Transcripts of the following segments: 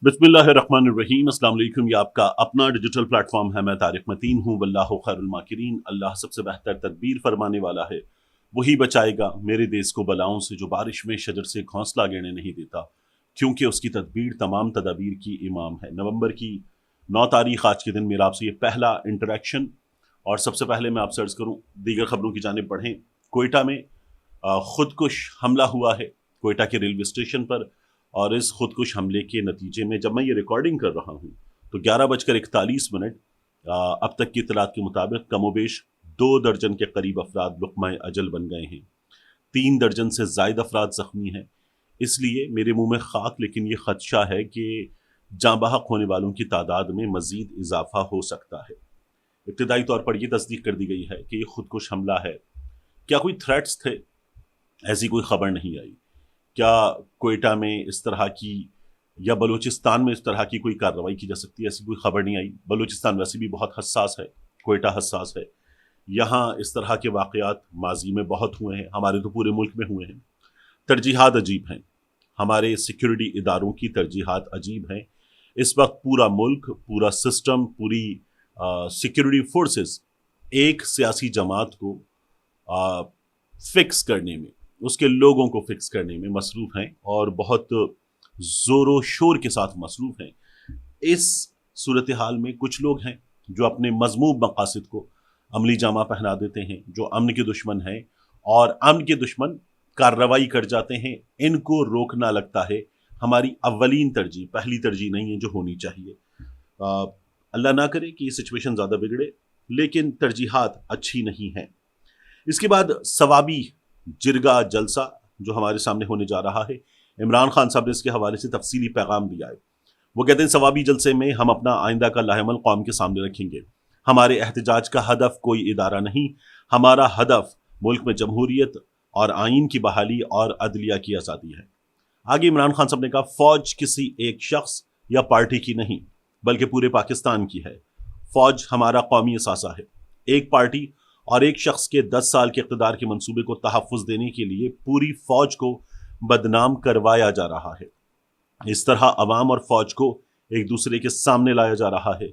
बिस्मिल्लाहिर्रहमानिर्रहीम। अस्सलाम वालेकुम। ये आपका अपना डिजिटल प्लेटफॉर्म है। मैं तारिक मतीन हूँ। वल्लाहु खैरुल माकिरीन। अल्लाह सबसे बेहतर तदबीर फरमाने वाला है। वही बचाएगा मेरे देश को बलाओं से, जो बारिश में शजर से घोंसला गिरने नहीं देता, क्योंकि उसकी तदबीर तमाम तदाबीर की इमाम है। नवंबर की 9 तारीख आज के दिन मेरा आपसे ये पहला इंटरेक्शन। और सबसे पहले मैं आपसे अर्ज़ करूँ, दीगर खबरों की जानिब बढ़ें। कोयटा में खुदकुश हमला हुआ है, कोयटा के रेलवे स्टेशन पर। और इस खुदकुश हमले के नतीजे में जब मैं ये रिकॉर्डिंग कर रहा हूँ तो 11:41 अब तक की इतलात के मुताबिक कमोबेश 2 दर्जन के करीब अफराद लुक़्मा-ए अजल बन गए हैं। 3 दर्जन से ज़ायद अफराद ज़ख्मी हैं। इसलिए मेरे मुंह में खाक, लेकिन ये खदशा है कि जाँ बहक होने वालों की तादाद में मज़ीद इजाफा हो सकता है। इब्तदाई तौर पर यह तस्दीक कर दी गई है कि ये खुदकुश हमला है। क्या कोई थ्रेट्स थे? ऐसी कोई खबर नहीं आई। क्या कोयटा में इस तरह की या बलूचिस्तान में इस तरह की कोई कार्रवाई की जा सकती है? ऐसी कोई खबर नहीं आई। बलूचिस्तान वैसे भी बहुत हसास है, कोयटा हसास है। यहाँ इस तरह के वाक़यात माजी में बहुत हुए हैं, हमारे तो पूरे मुल्क में हुए हैं। तरजीहात अजीब हैं, हमारे सिक्योरिटी इदारों की तरजीहात अजीब हैं। इस वक्त पूरा मुल्क, पूरा सिस्टम, पूरी सिक्योरिटी फोर्सेस एक सियासी जमात को फिक्स करने में, उसके लोगों को फिक्स करने में मसरूफ़ हैं और बहुत ज़ोर शोर के साथ मसरूफ़ हैं। इस सूरत हाल में कुछ लोग हैं जो अपने मज़मूम मकासद को अमली जामा पहना देते हैं, जो अमन के दुश्मन हैं और अमन के दुश्मन कार्रवाई कर जाते हैं। इनको रोकना लगता है हमारी अव्वलीन तरजीह, पहली तरजीह नहीं है जो होनी चाहिए। अल्लाह ना करे कि ये सिचुएशन ज़्यादा बिगड़े, लेकिन तरजीहात अच्छी नहीं हैं। इसके बाद सवाबी जिरगा जलसा जो हमारे सामने होने जा रहा है, इमरान खान साहब ने इसके हवाले से तफसीली पैगाम दिया है। वो कहते हैं सवाबी जलसे में हम अपना आइंदा का लाहेमल कौम के सामने रखेंगे। हमारे एहतजाज का हदफ कोई इदारा नहीं, हमारा हदफ मुल्क में जमहूरियत और आइन की बहाली और अदलिया की आज़ादी है। आगे इमरान खान साहब ने कहा, फौज किसी एक शख्स या पार्टी की नहीं बल्कि पूरे पाकिस्तान की है। फौज हमारा कौमी असासा है। एक पार्टी और एक शख्स के 10 साल के इक़्तिदार के मंसूबे को तहफ़्फ़ुज़ देने के लिए पूरी फौज को बदनाम करवाया जा रहा है। इस तरह अवाम और फौज को एक दूसरे के सामने लाया जा रहा है।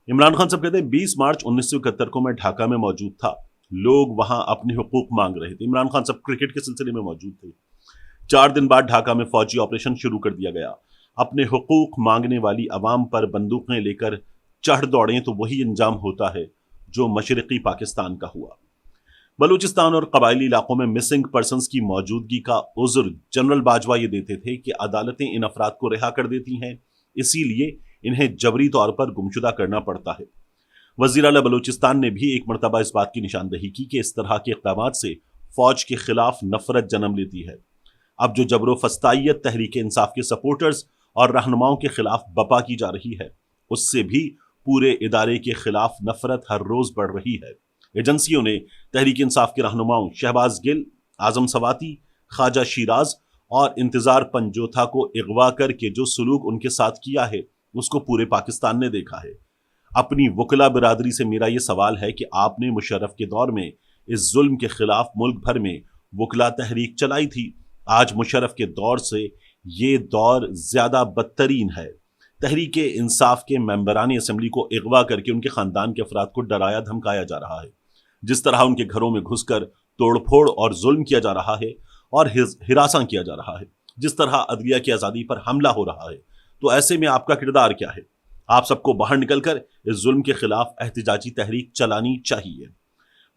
इमरान खान साहब कहते हैं 20 मार्च 1971 को मैं ढाका में मौजूद था। लोग वहां अपने हुकूक मांग रहे थे। इमरान खान साहब क्रिकेट के सिलसिले में मौजूद थे। 4 दिन बाद ढाका में फौजी ऑपरेशन शुरू कर दिया गया। अपने हुकूक मांगने वाली अवाम पर बंदूकें लेकर चढ़ दौड़े तो वही अंजाम होता है जो मशरक़ी पाकिस्तान का हुआ। बलूचिस्तान और कबायली इलाकों में मिसिंग पर्सनस की मौजूदगी का उज़्र जनरल बाजवा ये देते थे कि अदालतें इन अफराद को रिहा कर देती हैं, इसीलिए इन्हें जबरी तौर पर गुमशुदा करना पड़ता है। वज़ीर आला बलूचिस्तान ने भी एक मरतबा इस बात की निशानदही की कि इस तरह के इक़दामात से फ़ौज के खिलाफ नफरत जन्म लेती है। अब जो जबर फस्तायत तहरीक इंसाफ के सपोर्टर्स और रहनुमाओं के खिलाफ बपा की जा रही है, उससे भी पूरे इदारे के खिलाफ नफरत हर रोज़ बढ़ रही है। एजेंसियों ने तहरीक इंसाफ के रहनुमाओं शहबाज गिल, आजम सवाती, ख्वाजा शिराज और इंतज़ार पंजोथा को अगवा करके जो सलूक उनके साथ किया है, उसको पूरे पाकिस्तान ने देखा है। अपनी वकला बिरादरी से मेरा ये सवाल है कि आपने मुशर्रफ के दौर में इस जुल्म के खिलाफ मुल्क भर में वकला तहरीक चलाई थी। आज मुशर्रफ के दौर से ये दौर ज़्यादा बदतरीन है। तहरीक इंसाफ के मेंबरान असम्बली को अगवा करके उनके ख़ानदान के अफराद को डराया धमकाया जा रहा है। जिस तरह उनके घरों में घुसकर तोड़फोड़ और जुल्म किया जा रहा है और हिरासा किया जा रहा है, जिस तरह अदलिया की आज़ादी पर हमला हो रहा है, तो ऐसे में आपका किरदार क्या है? आप सबको बाहर निकलकर इस जुल्म के खिलाफ एहतजाजी तहरीक चलानी चाहिए।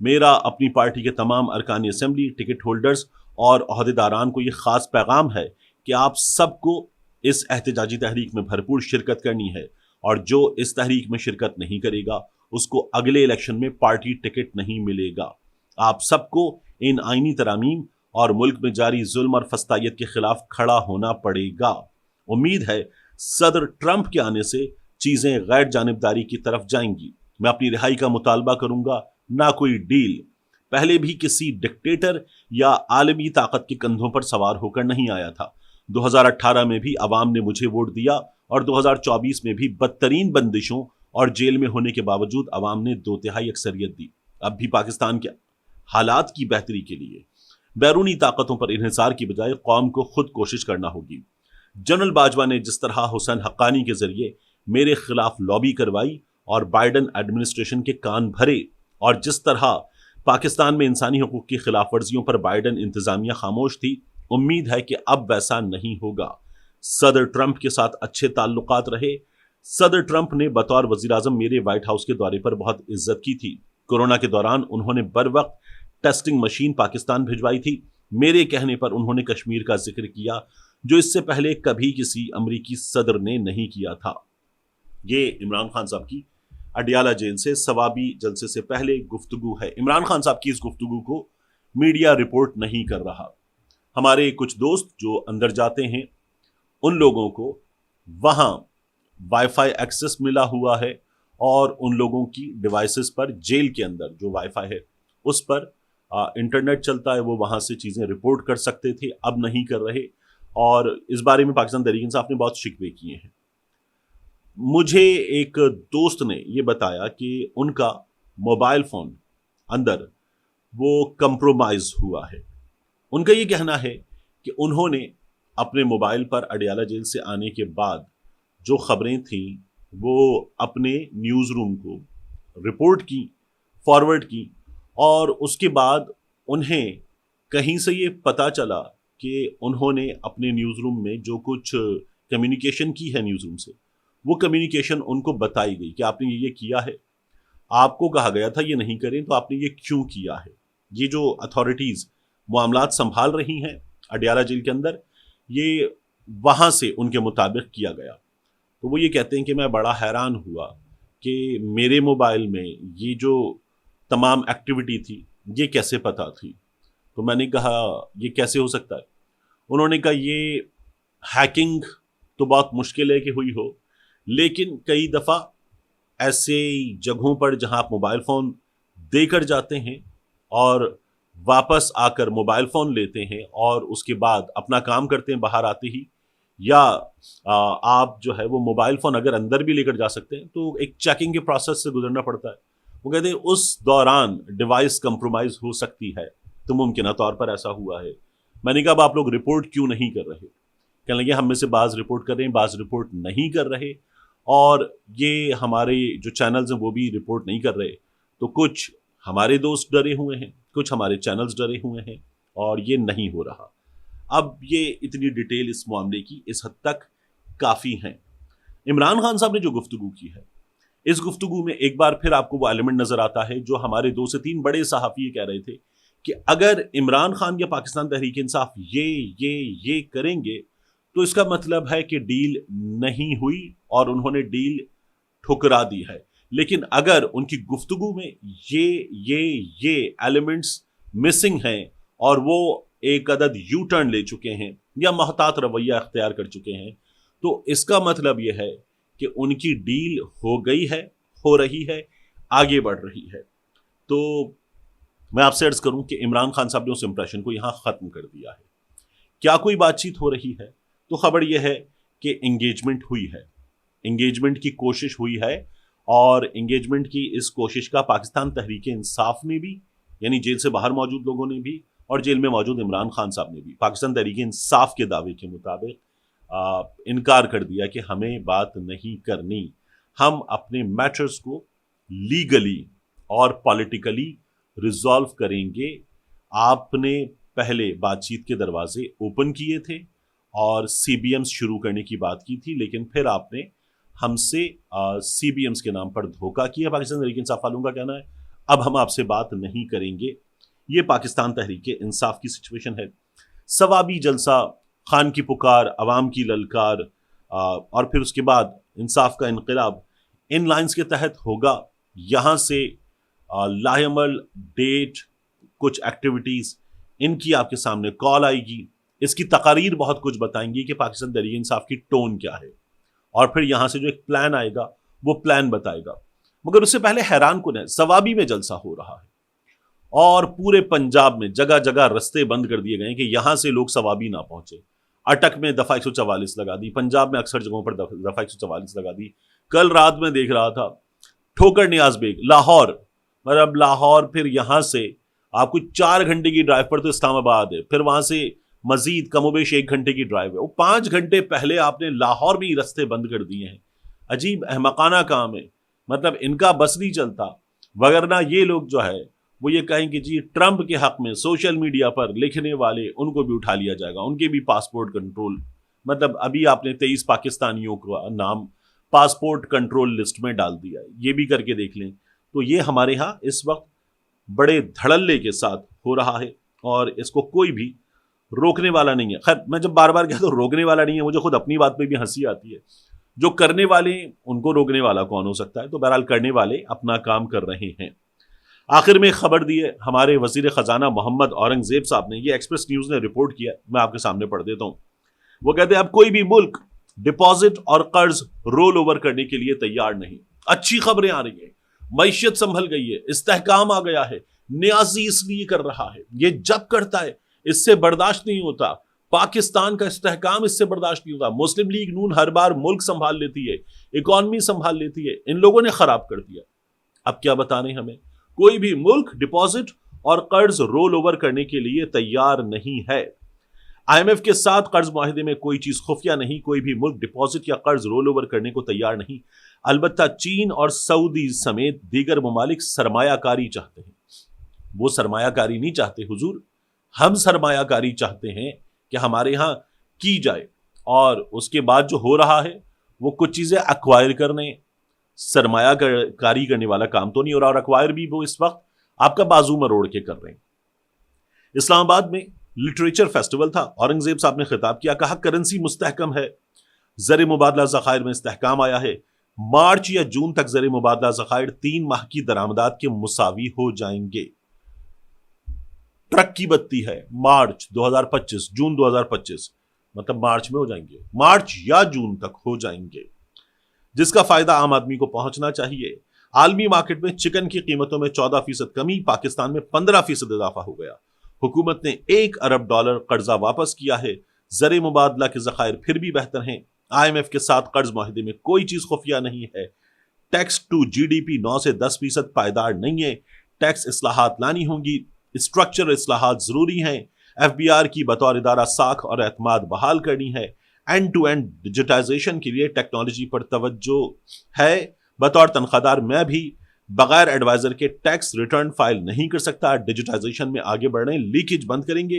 मेरा अपनी पार्टी के तमाम अरकान असम्बली, टिकट होल्डर्स और अहदेदारान को ये ख़ास पैगाम है कि आप सबको इस एहतजाजी तहरीक में भरपूर शिरकत करनी है, और जो इस तहरीक में शिरकत नहीं करेगा उसको अगले इलेक्शन में पार्टी टिकट नहीं मिलेगा। आप सबको इन आईनी तरामीम और मुल्क में जारी जुल्म और फस्तायत के खिलाफ खड़ा होना पड़ेगा। उम्मीद है सदर ट्रंप के आने से चीजें गैर जानिबदारी की तरफ जाएंगी। मैं अपनी रिहाई का मुतालबा करूंगा, ना कोई डील। पहले भी किसी डिक्टेटर या आलमी ताकत के कंधों पर सवार होकर नहीं आया था। 2018 में भी अवाम ने मुझे वोट दिया और 2024 में भी बदतरीन बंदिशों और जेल में होने के बावजूद अवाम ने 2/3 अक्सरियत दी। अब भी पाकिस्तान के हालात की बेहतरी के लिए बैरूनी ताकतों पर इन्हिसार की बजाय कौम को खुद कोशिश करना होगी। जनरल बाजवा ने जिस तरह हुसैन हक्कानी के जरिए मेरे खिलाफ लॉबी करवाई और बाइडन एडमिनिस्ट्रेशन के कान भरे, और जिस तरह पाकिस्तान में इंसानी हकूक की खिलाफ वर्जियों पर बाइडन इंतजामिया खामोश थी, उम्मीद है कि अब वैसा नहीं होगा। सदर ट्रंप के साथ अच्छे ताल्लुकात रहे। सदर ट्रंप ने बतौर वज़ीर-ए-आज़म मेरे व्हाइट हाउस के दौरे पर बहुत इज्जत की थी। कोरोना के दौरान उन्होंने बर वक्त टेस्टिंग मशीन पाकिस्तान भिजवाई थी। मेरे कहने पर उन्होंने कश्मीर का जिक्र किया, जो इससे पहले कभी किसी अमरीकी सदर ने नहीं किया था। ये इमरान खान साहब की अडियाला जेल से सवाबी जलसे से पहले गुफ्तगू है। इमरान खान साहब की इस गुफ्तगू को मीडिया रिपोर्ट नहीं कर रहा। हमारे कुछ दोस्त जो अंदर जाते हैं, उन लोगों को वहाँ वाईफाई एक्सेस मिला हुआ है, और उन लोगों की डिवाइसेस पर जेल के अंदर जो वाईफाई है उस पर इंटरनेट चलता है, वो वहाँ से चीज़ें रिपोर्ट कर सकते थे, अब नहीं कर रहे। और इस बारे में पाकिस्तान तहरीक इंसाफ ने बहुत शिकवे किए हैं। मुझे एक दोस्त ने ये बताया कि उनका मोबाइल फ़ोन अंदर वो कंप्रोमाइज़ हुआ है। उनका ये कहना है कि उन्होंने अपने मोबाइल पर अडियाला जेल से आने के बाद जो खबरें थीं वो अपने न्यूज़ रूम को रिपोर्ट की, फॉरवर्ड की, और उसके बाद उन्हें कहीं से ये पता चला कि उन्होंने अपने न्यूज़ रूम में जो कुछ कम्युनिकेशन की है न्यूज़ रूम से, वो कम्युनिकेशन उनको बताई गई कि आपने ये किया है, आपको कहा गया था ये नहीं करें, तो आपने ये क्यों किया है। ये जो अथॉरिटीज़ मामलात संभाल रही हैं अडियाला जेल के अंदर, ये वहाँ से उनके मुताबिक किया गया। तो वो ये कहते हैं कि मैं बड़ा हैरान हुआ कि मेरे मोबाइल में ये जो तमाम एक्टिविटी थी ये कैसे पता थी। तो मैंने कहा ये कैसे हो सकता है। उन्होंने कहा ये हैकिंग तो बहुत मुश्किल है कि हुई हो, लेकिन कई दफ़ा ऐसे जगहों पर जहां आप मोबाइल फ़ोन देकर जाते हैं और वापस आकर मोबाइल फ़ोन लेते हैं और उसके बाद अपना काम करते हैं बाहर आते ही, या आप जो है वो मोबाइल फ़ोन अगर अंदर भी लेकर जा सकते हैं तो एक चेकिंग के प्रोसेस से गुजरना पड़ता है। वो कहते हैं उस दौरान डिवाइस कंप्रोमाइज़ हो सकती है, तो मुमकिन तौर पर ऐसा हुआ है। मैंने कहा अब आप लोग रिपोर्ट क्यों नहीं कर रहे। कहने लगे हम में से बाज़ रिपोर्ट कर रहे हैं, बाज़ रिपोर्ट नहीं कर रहे, और ये हमारे जो चैनल्स हैं वो भी रिपोर्ट नहीं कर रहे। तो कुछ हमारे दोस्त डरे हुए हैं, कुछ हमारे चैनल्स डरे हुए हैं, और ये नहीं हो रहा। अब ये इतनी डिटेल इस मामले की इस हद तक काफ़ी हैं। इमरान खान साहब ने जो गुफ्तगू की है, इस गुफ्तगू में एक बार फिर आपको वो एलिमेंट नज़र आता है जो हमारे 2 से 3 बड़े सहाफ़ी कह रहे थे कि अगर इमरान खान या पाकिस्तान तहरीक इंसाफ ये करेंगे तो इसका मतलब है कि डील नहीं हुई और उन्होंने डील ठुकरा दी है। लेकिन अगर उनकी गुफ्तगू में ये एलिमेंट्स मिसिंग हैं और वो एक अदद यू टर्न ले चुके हैं या मोहतात रवैया अख्तियार कर चुके हैं, तो इसका मतलब ये है कि उनकी डील हो गई है, हो रही है, आगे बढ़ रही है। तो मैं आपसे अर्ज करूं कि इमरान खान साहब ने उस इंप्रेशन को यहां ख़त्म कर दिया है। क्या कोई बातचीत हो रही है? तो खबर यह है कि इंगेजमेंट हुई है, इंगेजमेंट की कोशिश हुई है, और इंगेजमेंट की इस कोशिश का पाकिस्तान तहरीक इंसाफ ने भी, यानी जेल से बाहर मौजूद लोगों ने भी, और जेल में मौजूद इमरान खान साहब ने भी पाकिस्तान तहरीक इंसाफ के दावे के मुताबिक इनकार कर दिया कि हमें बात नहीं करनी, हम अपने मैटर्स को लीगली और पॉलिटिकली रिजॉल्व करेंगे। आपने पहले बातचीत के दरवाजे ओपन किए थे और सीबीएम्स शुरू करने की बात की थी, लेकिन फिर आपने हमसे सीबीएम्स के नाम पर धोखा किया। पाकिस्तान तहरीक इंसाफ वालों का कहना है अब हम आपसे बात नहीं करेंगे। ये पाकिस्तान तहरीक इंसाफ की सिचुएशन है। सवाबी जलसा, खान की पुकार, अवाम की ललकार, और फिर उसके बाद इंसाफ का इनकलाब, इन लाइंस के तहत होगा। यहाँ से लाहेमल डेट, कुछ एक्टिविटीज़, इनकी आपके सामने कॉल आएगी। इसकी तकारीर बहुत कुछ बताएंगी कि पाकिस्तान तहरीक इंसाफ की टोन क्या है, और फिर यहाँ से जो एक प्लान आएगा वो प्लान बताएगा। मगर उससे पहले हैरान कुन है, सवाबी में जलसा हो रहा है और पूरे पंजाब में जगह जगह रास्ते बंद कर दिए गए कि यहाँ से लोग सवाबी ना पहुंचे। अटक में दफ़ा 144 लगा दी, पंजाब में अक्सर जगहों पर दफ़ा 144 लगा दी। कल रात में देख रहा था ठोकर नियाज बेग, लाहौर, मतलब लाहौर, फिर यहाँ से आपको 4 घंटे की ड्राइव पर तो इस्लामाबाद है, फिर वहाँ से مزید کم و بیش 1 گھنٹے کی ڈرائیو ہے، وہ 5 گھنٹے پہلے آپ نے لاہور میں ہی رستے بند کر دیے ہیں۔ عجیب احمقانہ کام ہے، مطلب ان کا بس نہیں چلتا، وگرنہ یہ لوگ جو ہے وہ یہ کہیں کہ جی ٹرمپ کے حق میں سوشل میڈیا پر لکھنے والے ان کو بھی اٹھا لیا جائے گا، ان کے بھی پاسپورٹ کنٹرول، مطلب ابھی آپ نے 23 پاکستانیوں کا نام پاسپورٹ کنٹرول لسٹ میں ڈال دیا ہے، یہ بھی کر کے دیکھ لیں۔ تو یہ ہمارے ہاں اس وقت بڑے دھڑلے کے ساتھ ہو رہا ہے اور اس کو کوئی بھی روکنے والا نہیں ہے۔ خیر میں جب بار بار کہتا ہوں روکنے والا نہیں ہے، مجھے خود اپنی بات پہ بھی ہنسی آتی ہے، جو کرنے والے ان کو روکنے والا کون ہو سکتا ہے؟ تو بہرحال کرنے والے اپنا کام کر رہے ہیں۔ آخر میں خبر دی ہے ہمارے وزیر خزانہ محمد اورنگزیب صاحب نے، یہ ایکسپریس نیوز نے رپورٹ کیا، میں آپ کے سامنے پڑھ دیتا ہوں۔ وہ کہتے ہیں اب کوئی بھی ملک ڈپازٹ اور قرض رول اوور کرنے کے لیے تیار نہیں۔ اچھی خبریں آ رہی ہیں، معیشت سنبھل گئی ہے، استحکام آ گیا ہے، نیازی اس لیے کر رہا ہے، یہ جب کرتا ہے اس سے برداشت نہیں ہوتا، پاکستان کا استحکام اس سے برداشت نہیں ہوتا۔ مسلم لیگ نون ہر بار ملک سنبھال لیتی ہے، اکانومی سنبھال لیتی ہے، ان لوگوں نے خراب کر دیا۔ اب کیا بتانے ہمیں؟ کوئی بھی ملک ڈپازٹ اور قرض رول اوور کرنے کے لیے تیار نہیں ہے۔ آئی ایم ایف کے ساتھ قرض معاہدے میں کوئی چیز خفیہ نہیں، کوئی بھی ملک ڈپازٹ یا قرض رول اوور کرنے کو تیار نہیں۔ البتہ چین اور سعودی سمیت دیگر ممالک سرمایہ کاری چاہتے ہیں۔ وہ سرمایہ کاری نہیں چاہتے حضور، ہم سرمایہ کاری چاہتے ہیں کہ ہمارے ہاں کی جائے، اور اس کے بعد جو ہو رہا ہے وہ کچھ چیزیں ایکوائر کرنے، سرمایہ کاری کرنے والا کام تو نہیں ہو رہا، اور ایکوائر بھی وہ اس وقت آپ کا بازو مروڑ کے کر رہے ہیں۔ اسلام آباد میں لٹریچر فیسٹیول تھا، اورنگزیب صاحب نے خطاب کیا، کہا کرنسی مستحکم ہے، زر مبادلہ ذخائر میں استحکام آیا ہے، مارچ یا جون تک زر مبادلہ ذخائر 3 ماہ کی درآمدات کے مساوی ہو جائیں گے۔ ٹرک کی بتی ہے، مارچ 2025 جون 2025 مطلب مارچ میں ہو جائیں گے، مارچ یا جون تک ہو جائیں گے، جس کا فائدہ عام آدمی کو پہنچنا چاہیے۔ عالمی مارکیٹ میں چکن کی قیمتوں میں 14% کمی، پاکستان میں 15% اضافہ ہو گیا۔ حکومت نے $1 ارب قرضہ واپس کیا ہے، زر مبادلہ کے ذخائر پھر بھی بہتر ہیں۔ آئی ایم ایف کے ساتھ قرض معاہدے میں کوئی چیز خفیہ نہیں ہے۔ Tax to G D P 9 سے 10% پائیدار نہیں ہے، ٹیکس اصلاحات لانی ہوں گی، اسٹرکچر اصلاحات ضروری ہیں، ایف بی آر کی بطور ادارہ ساکھ اور اعتماد بحال کرنی ہے، اینڈ ٹو اینڈ ڈیجیٹائزیشن کے لیے ٹیکنالوجی پر توجہ ہے۔ بطور تنخواہ دار میں بھی بغیر ایڈوائزر کے ٹیکس ریٹرن فائل نہیں کر سکتا۔ ڈیجیٹائزیشن میں آگے بڑھ رہے ہیں، لیکیج بند کریں گے،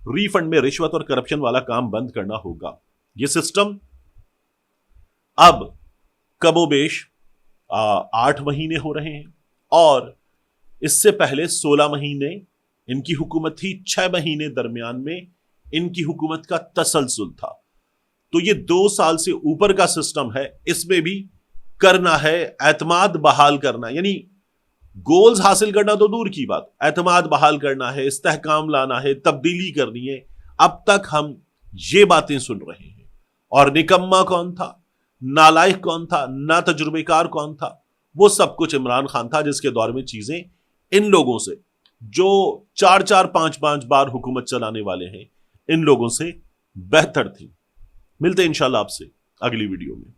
ری فنڈ میں رشوت اور کرپشن والا کام بند کرنا ہوگا۔ یہ سسٹم اب کم و بیش 8 مہینے ہو رہے ہیں، اور اس سے پہلے 16 مہینے ان کی حکومت تھی، 6 مہینے درمیان میں ان کی حکومت کا تسلسل تھا۔ تو یہ 2 سال سے اوپر کا سسٹم ہے، اس میں بھی کرنا ہے اعتماد بحال کرنا، یعنی گولز حاصل کرنا تو دور کی بات، اعتماد بحال کرنا ہے، استحکام لانا ہے، تبدیلی کرنی ہے۔ اب تک ہم یہ باتیں سن رہے ہیں، اور نکما کون تھا، نالائق کون تھا، نا تجربے کار کون تھا؟ وہ سب کچھ عمران خان تھا، جس کے دور میں چیزیں ان لوگوں سے جو 4 5 بار حکومت چلانے والے ہیں ان لوگوں سے بہتر تھی۔ ملتے ہیں انشاءاللہ آپ سے اگلی ویڈیو میں۔